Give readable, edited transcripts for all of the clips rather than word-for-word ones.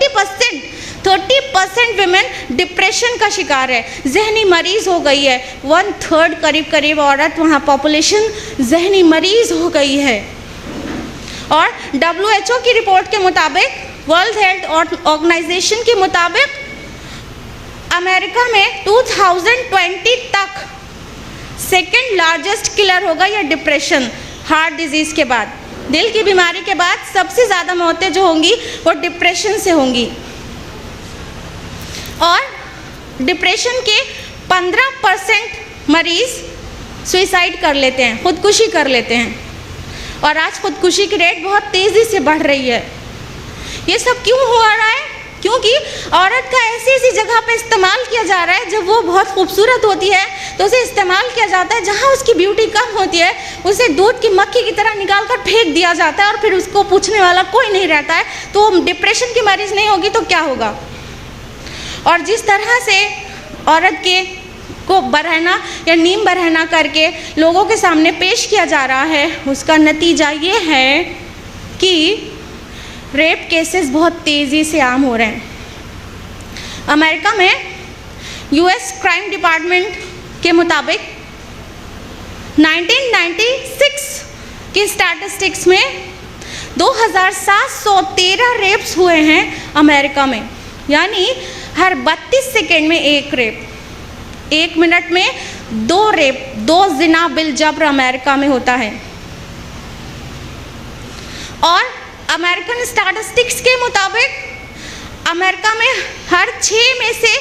30% women depression का शिकार है, जहनी मरीज हो गई है। 1/3 करीब औरत वहाँ पॉपुलेशन जहनी मरीज हो गई है। और WHO की रिपोर्ट के मुताबिक, वर्ल्ड हेल्थ ऑर्गेनाइजेशन के मुताबिक, अमेरिका में 2020 तक सेकेंड लार्जेस्ट किलर होगा यह डिप्रेशन। हार्ट डिजीज के बाद, दिल की बीमारी के बाद सबसे ज़्यादा मौतें जो होंगी वो डिप्रेशन से होंगी। और डिप्रेशन के 15% मरीज सुइसाइड कर लेते हैं, खुदकुशी कर लेते हैं। और आज खुदकुशी की रेट बहुत तेज़ी से बढ़ रही है। ये सब क्यों हो रहा है? क्योंकि औरत का ऐसी जगह पे इस्तेमाल किया जा रहा है, जब वो बहुत खूबसूरत होती है तो उसे इस्तेमाल किया जाता है, जहाँ उसकी ब्यूटी कम होती है उसे दूध की मक्खी की तरह निकाल कर फेंक दिया जाता है, और फिर उसको पूछने वाला कोई नहीं रहता है। तो डिप्रेशन की मरीज नहीं होगी तो क्या होगा? और जिस तरह से औरत को बरहना या नीम बरहना करके लोगों के सामने पेश किया जा रहा है, उसका नतीजा ये है कि रेप केसेस बहुत तेज़ी से आम हो रहे हैं। अमेरिका में US क्राइम डिपार्टमेंट के मुताबिक 1996 के स्टैटिस्टिक्स में 2713 रेप्स हुए हैं अमेरिका में, यानी हर 32 सेकेंड में एक रेप, 1 मिनट में 2 रेप, 2 जिना बिल जब्र अमेरिका में होता है। और अमेरिकन स्टैटिस्टिक्स के मुताबिक अमेरिका में हर 6 में से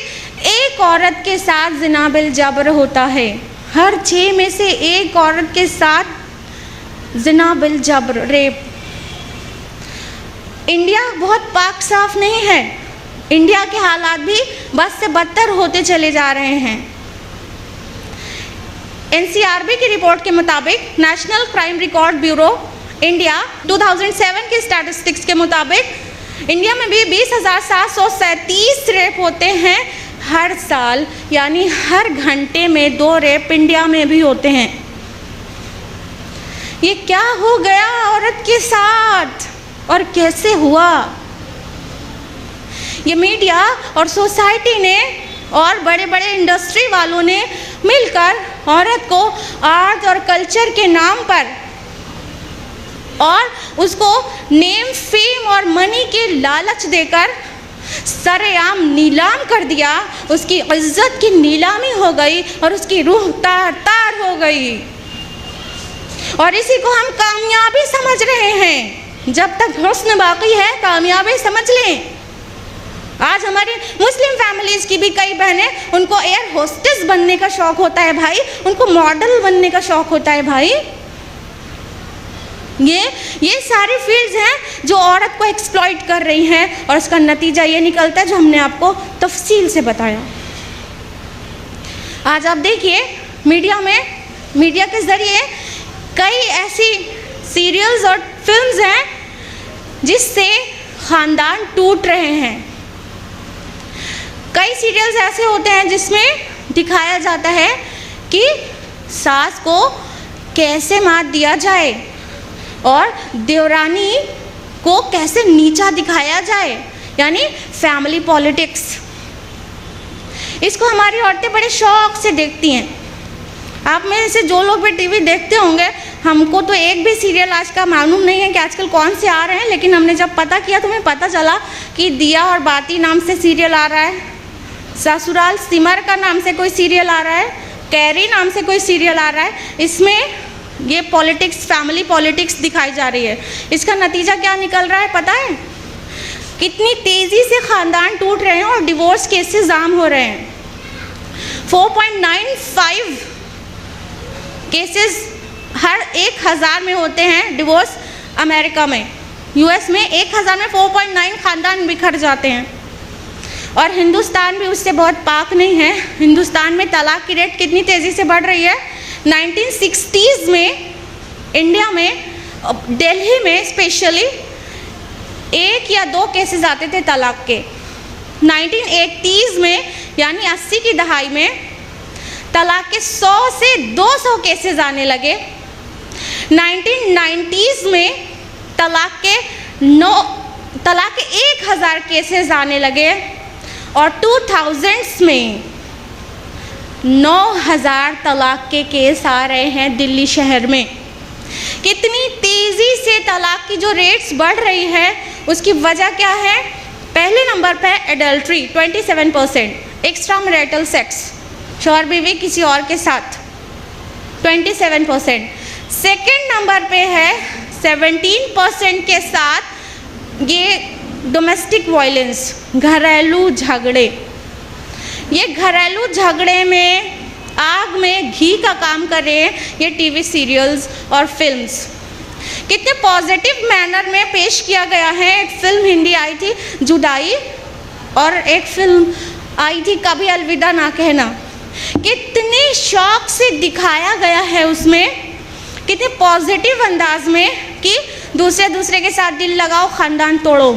1 औरत के साथ जिना बिल जब्र होता है। हर 6 में से 1 औरत के साथ जिना बिल जब्र, रेप। इंडिया बहुत पाक साफ नहीं है। इंडिया के हालात भी बद से बदतर होते चले जा रहे हैं। NCRB की रिपोर्ट के मुताबिक, national crime record bureau India 2007 के स्टैटिस्टिक्स के मुताबिक इंडिया में भी 20,737 रेप होते हैं हर साल, यानी हर घंटे में 2 रेप इंडिया में भी होते हैं। ये क्या हो गया औरत के साथ और कैसे हुआ? ये मीडिया और सोसाइटी ने और बड़े बड़े इंडस्ट्री वालों ने मिलकर औरत को आर्ट और कल्चर के नाम पर और उसको नेम, फेम और मनी के लालच देकर सरेआम नीलाम कर दिया। उसकी इज्जत की नीलामी हो गई और उसकी रूह तार तार हो गई। और इसी को हम कामयाबी समझ रहे हैं। जब तक हुस्न बाकी है कामयाबी समझ लें। आज हमारी मुस्लिम फैमिलीज़ की भी कई बहनें, उनको एयर होस्टेस बनने का शौक़ होता है भाई, उनको मॉडल बनने का शौक़ होता है भाई। ये सारी फील्ड्स हैं जो औरत को एक्सप्लॉइट कर रही हैं, और उसका नतीजा ये निकलता है जो हमने आपको तफसील से बताया। आज आप देखिए मीडिया के ज़रिए कई ऐसी सीरियल्स और फिल्म्स हैं जिससे ख़ानदान टूट रहे हैं। कई सीरियल्स ऐसे होते हैं जिसमें दिखाया जाता है कि सास को कैसे मात दिया जाए और देवरानी को कैसे नीचा दिखाया जाए, यानी फैमिली पॉलिटिक्स। इसको हमारी औरतें बड़े शौक़ से देखती हैं। आप में से जो लोग भी टीवी देखते होंगे, हमको तो एक भी सीरियल आज का मालूम नहीं है कि आजकल कौन से आ रहे हैं, लेकिन हमने जब पता किया तो हमें पता चला कि दिया और बाती नाम से सीरियल आ रहा है, ससुराल सिमर का नाम से कोई सीरियल आ रहा है, कैरी नाम से कोई सीरियल आ रहा है। इसमें ये पॉलिटिक्स, फैमिली पॉलिटिक्स दिखाई जा रही है। इसका नतीजा क्या निकल रहा है पता है? कितनी तेज़ी से ख़ानदान टूट रहे हैं और डिवोर्स केसेस आम हो रहे हैं। 4.95 केसेस हर 1000 में होते हैं डिवोर्स अमेरिका में। US में 1000 में 4.9 ख़ानदान बिखर जाते हैं। और हिंदुस्तान भी उससे बहुत पाक नहीं है। हिंदुस्तान में तलाक की रेट कितनी तेज़ी से बढ़ रही है। 1960s में इंडिया में, दिल्ली में स्पेशली 1 या 2 केसेस आते थे तलाक के। 1980s में यानी 80 की दहाई में तलाक के 100 से 200 केसेस आने लगे। 1990s में तलाक के तलाक के 1000 केसेस आने लगे और 2000s में 9000 तलाक के केस आ रहे हैं दिल्ली शहर में। कितनी तेज़ी से तलाक की जो रेट्स बढ़ रही है उसकी वजह क्या है? पहले नंबर पे एडल्ट्री 27%, एक्स्ट्रा मैरिटल सेक्स, शौहर बीवी किसी और के साथ 27%। सेकेंड नंबर पे है 17% के साथ ये डोमेस्टिक वायलेंस, घरेलू झगड़े। ये घरेलू झगड़े में आग में घी का काम कर रहे हैं ये टीवी सीरियल्स और फिल्म्स। कितने पॉजिटिव मैनर में पेश किया गया है। एक फिल्म हिंदी आई थी जुदाई और एक फिल्म आई थी कभी अलविदा ना कहना। कितने शौक से दिखाया गया है उसमें, कितने पॉजिटिव अंदाज में कि दूसरे के साथ दिल लगाओ ख़ानदान तोड़ो।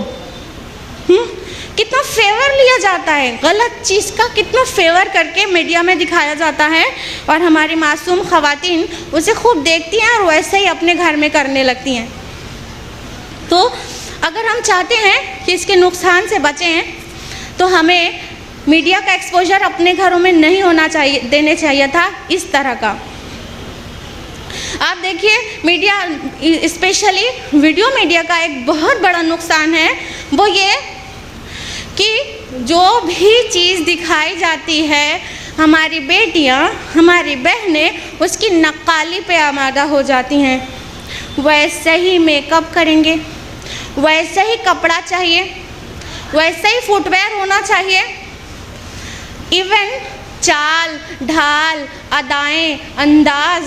कितना फेवर लिया जाता है, गलत चीज़ का कितना फेवर करके मीडिया में दिखाया जाता है और हमारी मासूम ख़वातीन उसे खूब देखती हैं और वैसे ही अपने घर में करने लगती हैं। तो अगर हम चाहते हैं कि इसके नुकसान से बचें तो हमें मीडिया का एक्सपोजर अपने घरों में नहीं होना चाहिए, देने चाहिए था इस तरह का। आप देखिए मीडिया, स्पेशली वीडियो मीडिया का एक बहुत बड़ा नुकसान है वो ये कि जो भी चीज़ दिखाई जाती है हमारी बेटियां, हमारी बहनें उसकी नक्काली पे आमादा हो जाती हैं। वैसे ही मेकअप करेंगे, वैसे ही कपड़ा चाहिए, वैसे ही फुटवेयर होना चाहिए, इवन चाल ढाल, अदाएं, अंदाज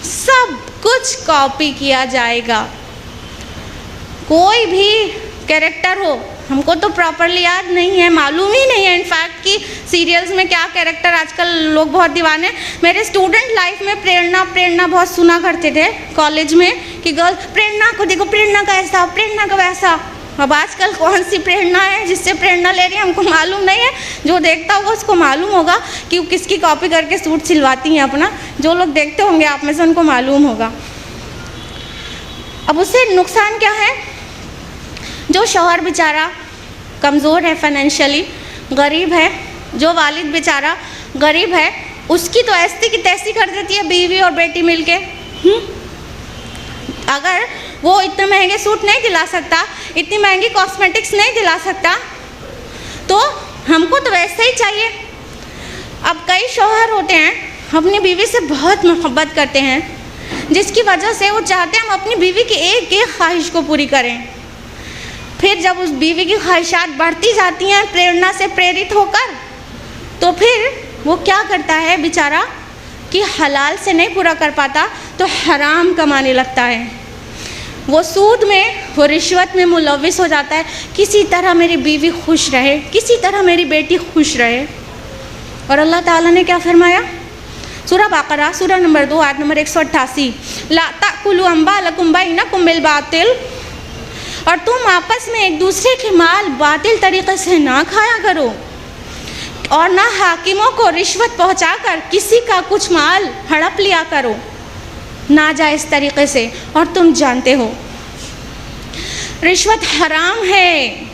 सब कुछ कॉपी किया जाएगा। कोई भी कैरेक्टर हो, हमको तो प्रॉपरली याद नहीं है, मालूम ही नहीं है इनफैक्ट कि सीरियल्स में क्या कैरेक्टर, आजकल लोग बहुत दीवाने। मेरे स्टूडेंट लाइफ में प्रेरणा बहुत सुना करते थे कॉलेज में कि गर्ल प्रेरणा को देखो, प्रेरणा का ऐसा, प्रेरणा का वैसा। अब आजकल कौन सी प्रेरणा है जिससे प्रेरणा ले रही है हमको मालूम नहीं है। जो देखता होगा उसको मालूम होगा कि किसकी कॉपी करके सूट सिलवाती हैं अपना। जो लोग देखते होंगे आप में से उनको मालूम होगा। अब उससे नुकसान क्या है? जो शौहर बेचारा कमज़ोर है, फाइनेंशियली गरीब है, जो वालिद बेचारा गरीब है, उसकी तो ऐसी की तैसी कर देती है बीवी और बेटी मिलके। अगर वो इतने महंगे सूट नहीं दिला सकता, इतनी महंगी कॉस्मेटिक्स नहीं दिला सकता, तो हमको तो वैसे ही चाहिए। अब कई शौहर होते हैं अपनी बीवी से बहुत मोहब्बत करते हैं, जिसकी वजह से वो चाहते हैं हम अपनी बीवी की एक एक ख्वाहिश को पूरी करें। फिर जब उस बीवी की ख्वाहिशात बढ़ती जाती हैं प्रेरणा से प्रेरित होकर, तो फिर वो क्या करता है बेचारा कि हलाल से नहीं पूरा कर पाता तो हराम कमाने लगता है। वो सूद में, वो रिश्वत में मुलविस हो जाता है। किसी तरह मेरी बीवी खुश रहे, किसी तरह मेरी बेटी खुश रहे। और अल्लाह ताला ने क्या फरमाया? सूरह बकरा सूरह नंबर 2 आयत नंबर 188, ला ताकुलू अम्वालकुम बैनकुम बिल बातिल, और तुम आपस में एक दूसरे के माल बातिल तरीक़े से ना खाया करो और ना हाकिमों को रिश्वत पहुंचाकर किसी का कुछ माल हड़प लिया करो नाजायज़ तरीक़े से। और तुम जानते हो रिश्वत हराम है।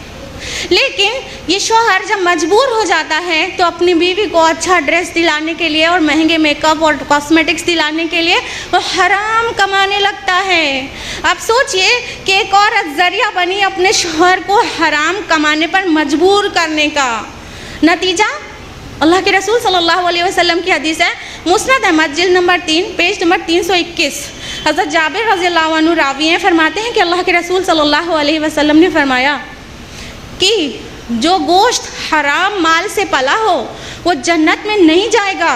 लेकिन ये शौहर जब मजबूर हो जाता है तो अपनी बीवी को अच्छा ड्रेस दिलाने के लिए और महंगे मेकअप और कॉस्मेटिक्स दिलाने के लिए वो हराम कमाने लगता है। आप सोचिए कि एक औरत ज़रिया बनी अपने शौहर को हराम कमाने पर मजबूर करने का। नतीजा अल्लाह के रसूल सल्लल्लाहु अलैहि वसल्लम की हदीस है, मुस्नद अहमद जिल्द नंबर 3 पेज नंबर 321। हज़रत जाबिर रज़ियल्लाहु अन्हु रावी हैं, फरमाते हैं कि अल्लाह के रसूल सल्लल्लाहु अलैहि वसल्लम ने फरमाया कि जो गोश्त हराम माल से पला हो वो जन्नत में नहीं जाएगा।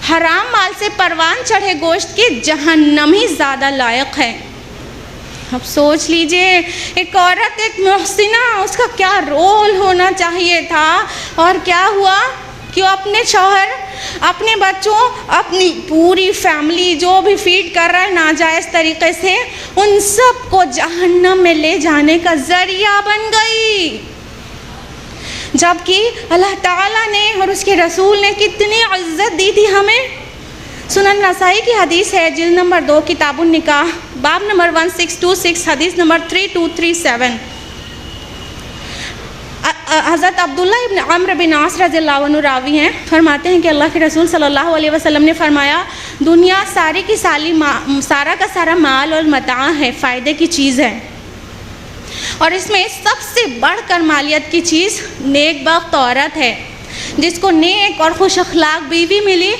हराम माल से परवान चढ़े गोश्त के जहन्नम ही ज़्यादा लायक है। अब सोच लीजिए एक औरत, एक मुहसिना, उसका क्या रोल होना चाहिए था और क्या हुआ कि वो अपने शौहर, अपने बच्चों, अपनी पूरी फैमिली जो भी फीड कर रहा है नाजायज़ तरीक़े से, उन सब को जहन्नम में ले जाने का ज़रिया बन गई। जबकि अल्लाह ताला ने और उसके रसूल ने कितनी इज़्ज़त दी थी हमें। सुनन नसाई की हदीस है, जिल्द नंबर 2 किताबुन निकाह, बाब नंबर 1626, हदीस नंबर 3237। हज़रत अब्दुल्ला इब्न अम्र बिन आस रज़ियल्लाहु अन्हु रावी हैं, फरमाते हैं कि अल्लाह के रसूल सल्लल्लाहु अलैहि वसल्लम ने फरमाया, दुनिया सारी की सारा का सारा माल और मता है, फ़ायदे की चीज़ है, और इसमें सबसे बढ़कर मालियत की चीज़ नेकबख्त औरत है। जिसको नेक और खुश अखलाक बीवी मिली,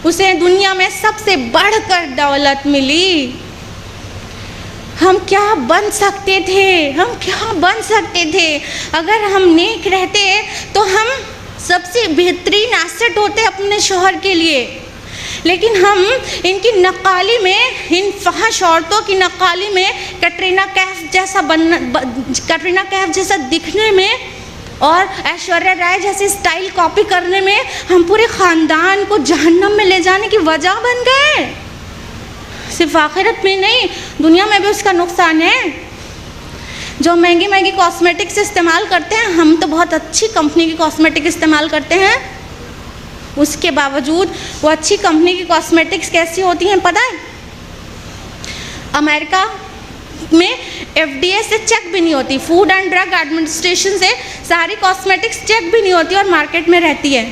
उसे दुनिया में सबसे बढ़कर दौलत मिली। हम क्या बन सकते थे, हम क्या बन सकते थे अगर हम नेक रहते, तो हम सबसे बेहतरीन एसेट होते अपने शौहर के लिए। लेकिन हम इनकी नक्काली में, इन फहश औरतों की नक्काली में कटरीना कैफ जैसा दिखने में और ऐश्वर्या राय जैसे स्टाइल कॉपी करने में हम पूरे ख़ानदान को जहन्नम में ले जाने की वजह बन गए। सिर्फ आखिरत में नहीं, दुनिया में भी उसका नुकसान है। जो महंगी महंगी कॉस्मेटिक्स इस्तेमाल करते हैं, हम तो बहुत अच्छी कंपनी की कॉस्मेटिक इस्तेमाल करते हैं, उसके बावजूद वो अच्छी कंपनी की कॉस्मेटिक्स कैसी होती हैं पता है? अमेरिका में FDA से चेक भी नहीं होती, फूड एंड ड्रग एडमिनिस्ट्रेशन से सारी कॉस्मेटिक्स चेक भी नहीं होती और मार्केट में रहती है।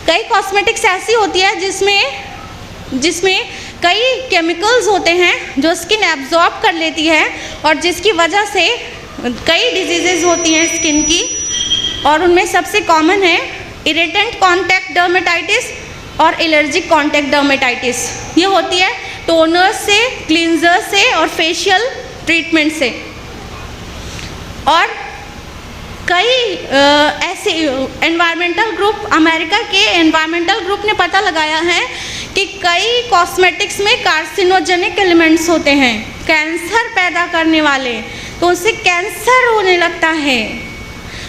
कई कॉस्मेटिक्स ऐसी होती है जिसमें कई केमिकल्स होते हैं जो स्किन एब्जॉर्ब कर लेती है, और जिसकी वजह से कई डिजीज़ेस होती हैं स्किन की, और उनमें सबसे कॉमन है इरिटेंट कॉन्टैक्ट डर्मेटाइटिस और एलर्जिक कॉन्टैक्ट डर्मेटाइटिस। ये होती है टोनर से, क्लींजर से और फेशियल ट्रीटमेंट से। और कई ऐसे एनवायरमेंटल ग्रुप, अमेरिका के एनवायरमेंटल ग्रुप ने पता लगाया है कि कई कॉस्मेटिक्स में कार्सिनोजेनिक एलिमेंट्स होते हैं, कैंसर पैदा करने वाले, तो उससे कैंसर होने लगता है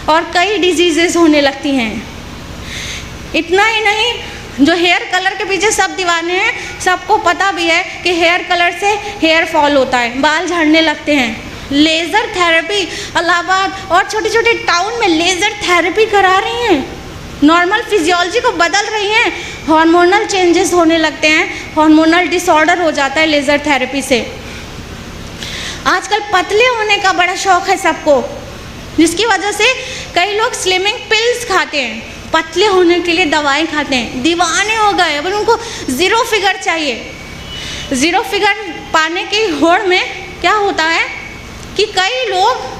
और कई डिजीज़ेस होने लगती हैं। इतना ही नहीं, जो हेयर कलर के पीछे सब दीवाने हैं, सबको पता भी है कि हेयर कलर से हेयर फॉल होता है, बाल झड़ने लगते हैं। लेज़र थेरेपी, इलाहाबाद और छोटे छोटे टाउन में लेज़र थेरेपी करा रही हैं, नॉर्मल फिजियोलॉजी को बदल रही हैं, हार्मोनल चेंजेस होने लगते हैं, हार्मोनल डिसऑर्डर हो जाता है लेज़र थेरेपी से। आजकल पतले होने का बड़ा शौक़ है सबको, जिसकी वजह से कई लोग स्लिमिंग पिल्स खाते हैं, पतले होने के लिए दवाएं खाते हैं, दीवाने हो गए। अब उनको ज़ीरो फिगर चाहिए। ज़ीरो फिगर पाने की होड़ में क्या होता है कि कई लोग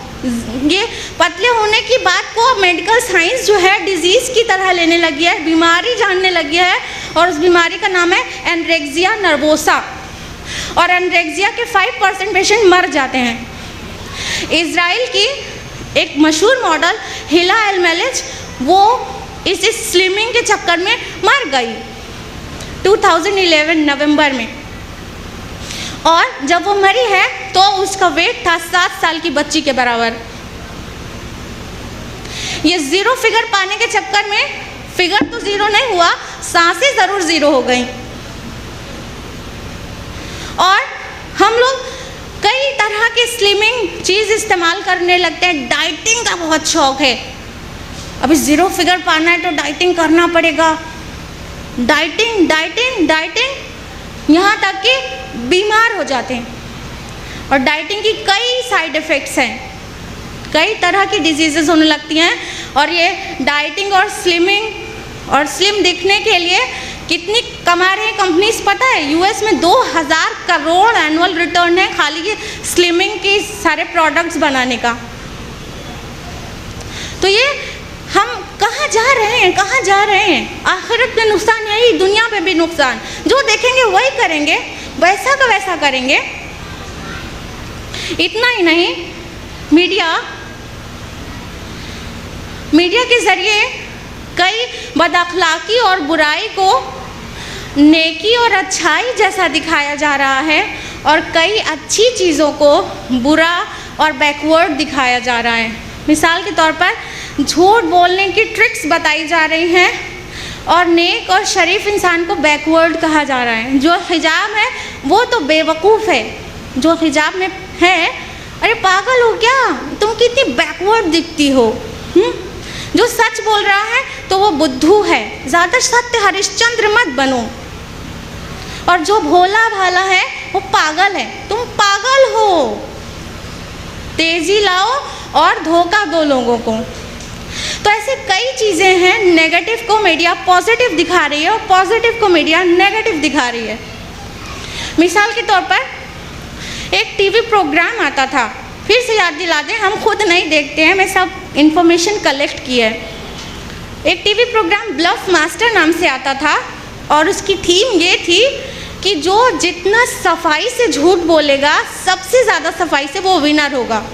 ये पतले होने की बात को मेडिकल साइंस जो है डिजीज़ की तरह लेने लगी है, बीमारी जानने लगी है, और उस बीमारी का नाम है एनरेक्सिया नर्वोसा, और एनरेक्सिया के 5% पेशेंट मर जाते हैं। इज़राइल की एक मशहूर मॉडल हिला एलमेलिच, वो इस स्लिमिंग के चक्कर में मर गई 2011 नवंबर में, और जब वो मरी है तो उसका वेट था 7 साल की बच्ची के बराबर। ये ज़ीरो फिगर पाने के चक्कर में फिगर तो ज़ीरो नहीं हुआ, सांसें ज़रूर ज़ीरो हो गई। और हम लोग कई तरह के स्लिमिंग चीज़ इस्तेमाल करने लगते हैं। डाइटिंग का बहुत शौक़ है, अभी ज़ीरो फिगर पाना है तो डाइटिंग करना पड़ेगा, डाइटिंग डाइटिंग डाइटिंग, यहाँ तक कि बीमार हो जाते हैं। और डाइटिंग की कई साइड इफ़ेक्ट्स हैं, कई तरह की डिजीज़ेस होने लगती हैं। और ये डाइटिंग और स्लिम दिखने के लिए कितनी कमा रहे हैं कंपनीज पता है? US में 2000 करोड़ एनुअल रिटर्न है खाली ये स्लिमिंग के सारे प्रोडक्ट्स बनाने का। तो ये हम कहाँ जा रहे हैं, कहाँ जा रहे हैं? आखिरत में नुकसान यही, दुनिया में भी नुकसान। जो देखेंगे वही करेंगे, वैसा का वैसा करेंगे। इतना ही नहीं, मीडिया के ज़रिए कई बदअखलाकी और बुराई को नेकी और अच्छाई जैसा दिखाया जा रहा है, और कई अच्छी चीज़ों को बुरा और बैकवर्ड दिखाया जा रहा है। मिसाल के तौर पर झूठ बोलने की ट्रिक्स बताई जा रही हैं, और नेक और शरीफ इंसान को बैकवर्ड कहा जा रहा है। जो हिजाब है वो तो बेवकूफ़ है, जो हिजाब में है, अरे पागल हो क्या तुम, कितनी बैकवर्ड दिखती हो। जो सच बोल रहा है तो वो बुद्धू है, ज़्यादा सत्य हरिश्चंद्र मत बनो। और जो भोला भाला है वो पागल है, तुम पागल हो। तेज़ी लाओ और धोखा दो लोगों को। तो ऐसे कई चीज़ें हैं, नेगेटिव को मीडिया पॉजिटिव दिखा रही है और पॉजिटिव को मीडिया नेगेटिव दिखा रही है। मिसाल के तौर पर एक टीवी प्रोग्राम आता था, फिर से याद दिला दें, हम खुद नहीं देखते हैं, मैं सब इंफॉर्मेशन कलेक्ट की है। एक टीवी प्रोग्राम ब्लफ मास्टर नाम से आता था और उसकी थीम ये थी कि जो जितना सफाई से झूठ बोलेगा, सबसे ज़्यादा सफाई से, वो विनर होगा।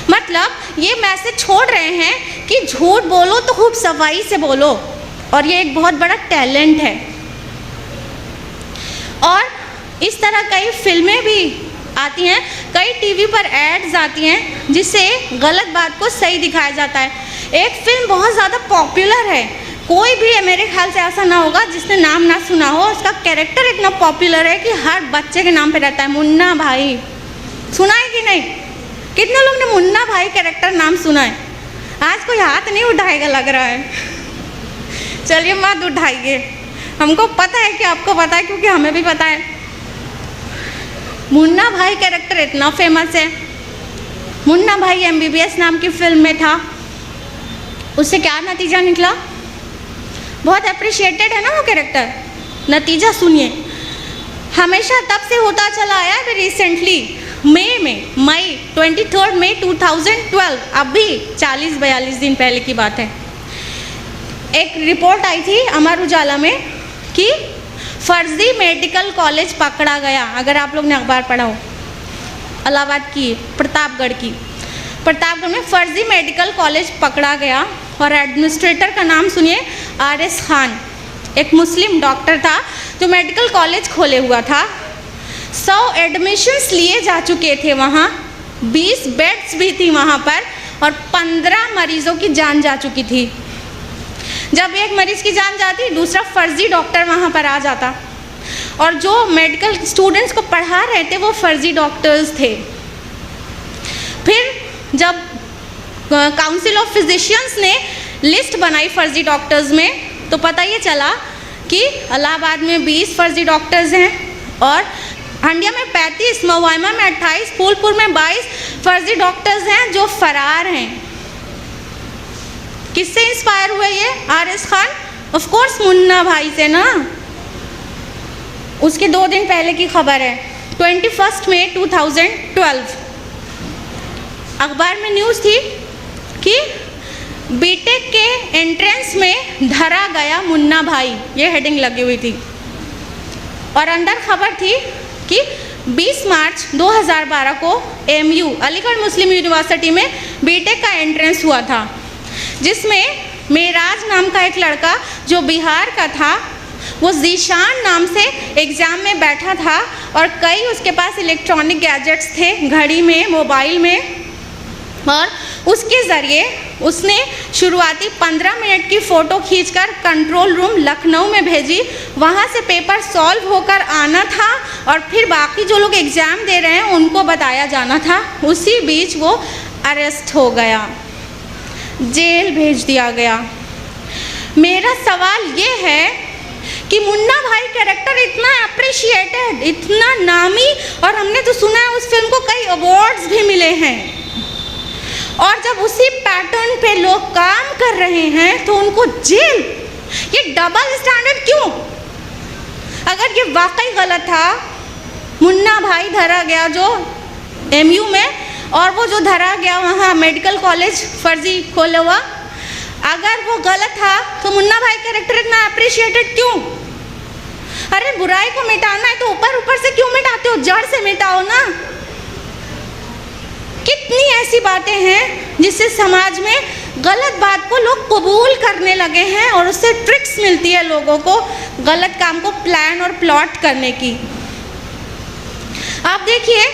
मतलब ये मैसेज छोड़ रहे हैं कि झूठ बोलो तो खूब सफाई से बोलो, और ये एक बहुत बड़ा टैलेंट है। और इस तरह कई फिल्में भी आती हैं, कई टीवी पर एड्स आती हैं जिससे गलत बात को सही दिखाया जाता है। एक फिल्म बहुत ज़्यादा पॉपुलर है, कोई भी मेरे ख्याल से ऐसा ना होगा जिसने नाम ना सुना हो। उसका कैरेक्टर इतना पॉपुलर है कि हर बच्चे के नाम पे रहता है, मुन्ना भाई। सुना है कि नहीं? कितने लोग ने मुन्ना भाई कैरेक्टर नाम सुना है? आज कोई हाथ नहीं उठाएगा लग रहा है। चलिए मत उठाइए, हमको पता है कि आपको पता है, क्योंकि हमें भी पता है। मुन्ना भाई कैरेक्टर इतना फेमस है। मुन्ना भाई MBBS नाम की फिल्म में था, उससे क्या नतीजा निकला? बहुत अप्रिशिएटेड है ना वो कैरेक्टर। नतीजा सुनिए, हमेशा तब से होता चला आया है, रिसेंटली मई 23 मई 2012, अभी 40-42 दिन पहले की बात है, एक रिपोर्ट आई थी अमर उजाला में कि फर्जी मेडिकल कॉलेज पकड़ा गया। अगर आप लोग ने अखबार पढ़ा हो, इलाहाबाद की, प्रतापगढ़ में फर्जी मेडिकल कॉलेज पकड़ा गया और एडमिनिस्ट्रेटर का नाम सुनिए, RS खान, एक मुस्लिम डॉक्टर था जो मेडिकल कॉलेज खोले हुआ था। 100 एडमिशन्स लिए जा चुके थे वहाँ, 20 बेड्स भी थी वहाँ पर, और 15 मरीजों की जान जा चुकी थी। जब एक मरीज की जान जाती, दूसरा फर्जी डॉक्टर वहाँ पर आ जाता, और जो मेडिकल स्टूडेंट्स को पढ़ा रहे थे वो फर्जी डॉक्टर्स थे। फिर जब काउंसिल ऑफ फिजिशियंस ने लिस्ट बनाई फर्जी डॉक्टर्स में, तो पता ये चला कि इलाहाबाद में 20 फर्जी डॉक्टर्स हैं, और हंडिया में 35, मवाइमा में 28, फूलपुर में 22 फर्जी डॉक्टर्स हैं जो फरार हैं। किससे इंस्पायर हुए ये? RS Khan, of course Munna भाई से ना। उसके 2 दिन पहले की खबर है, 21 मई 2012, अखबार में न्यूज़ थी कि बीटेक के एंट्रेंस में धरा गया मुन्ना भाई, ये हेडिंग लगी हुई थी, और अंदर खबर थी कि 20 मार्च 2012 को AMU, अलीगढ़ मुस्लिम यूनिवर्सिटी में बीटेक का एंट्रेंस हुआ था, जिसमें मेराज नाम का एक लड़का जो बिहार का था, वो जीशान नाम से एग्ज़ाम में बैठा था, और कई उसके पास इलेक्ट्रॉनिक गैजेट्स थे, घड़ी में, मोबाइल में, और उसके ज़रिए उसने शुरुआती 15 मिनट की फ़ोटो खींचकर कंट्रोल रूम लखनऊ में भेजी। वहाँ से पेपर सॉल्व होकर आना था, और फिर बाकी जो लोग एग्ज़ाम दे रहे हैं उनको बताया जाना था। उसी बीच वो अरेस्ट हो गया, जेल भेज दिया गया। मेरा सवाल ये है कि मुन्ना भाई कैरेक्टर इतना अप्रिशिएटेड, इतना नामी, और हमने तो सुना है उस फिल्म को कई अवार्ड्स भी मिले हैं, और जब उसी पैटर्न पे लोग काम कर रहे हैं तो उनको जेल। ये डबल स्टैंडर्ड क्यों? अगर ये वाकई गलत था, मुन्ना भाई धरा गया जो MU में, और वो जो धरा गया वहाँ मेडिकल कॉलेज फर्जी खोला हुआ, अगर वो गलत था तो मुन्ना भाई कैरेक्टर इतना अप्रिशिएटेड क्यों? अरे बुराई को मिटाना है तो ऊपर ऊपर से क्यों मिटाते हो? जड़ से मिटाओ ना। कितनी ऐसी बातें हैं जिससे समाज में गलत बात को लोग कबूल करने लगे हैं, और उससे ट्रिक्स मिलती है लोगों को गलत काम को प्लान और प्लॉट करने की। आप देखिए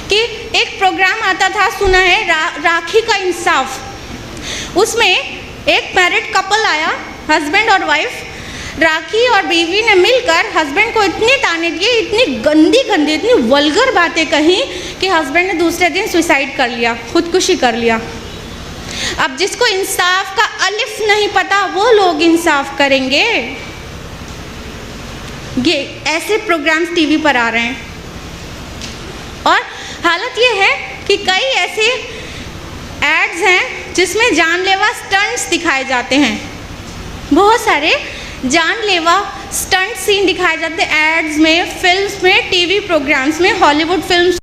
कि एक प्रोग्राम आता था, सुना है, राखी का इंसाफ। उसमें एक मैरिड कपल आया, हस्बैंड और वाइफ। राखी और बीवी ने मिलकर हस्बैंड को इतने ताने दिए, इतनी गंदी इतनी वल्गर बातें कही कि हस्बैंड ने दूसरे दिन सुसाइड कर लिया, खुदकुशी कर लिया। अब जिसको इंसाफ का अलिफ नहीं पता वो लोग इंसाफ करेंगे। ये ऐसे प्रोग्राम्स टीवी पर आ रहे हैं, और हालत ये है कि कई ऐसे एड्स हैं जिसमें जानलेवा स्टंट्स दिखाए जाते हैं। बहुत सारे जानलेवा स्टंट सीन दिखाए जाते हैं एड्स में, फिल्म्स में, टीवी प्रोग्राम्स में, हॉलीवुड फिल्म्स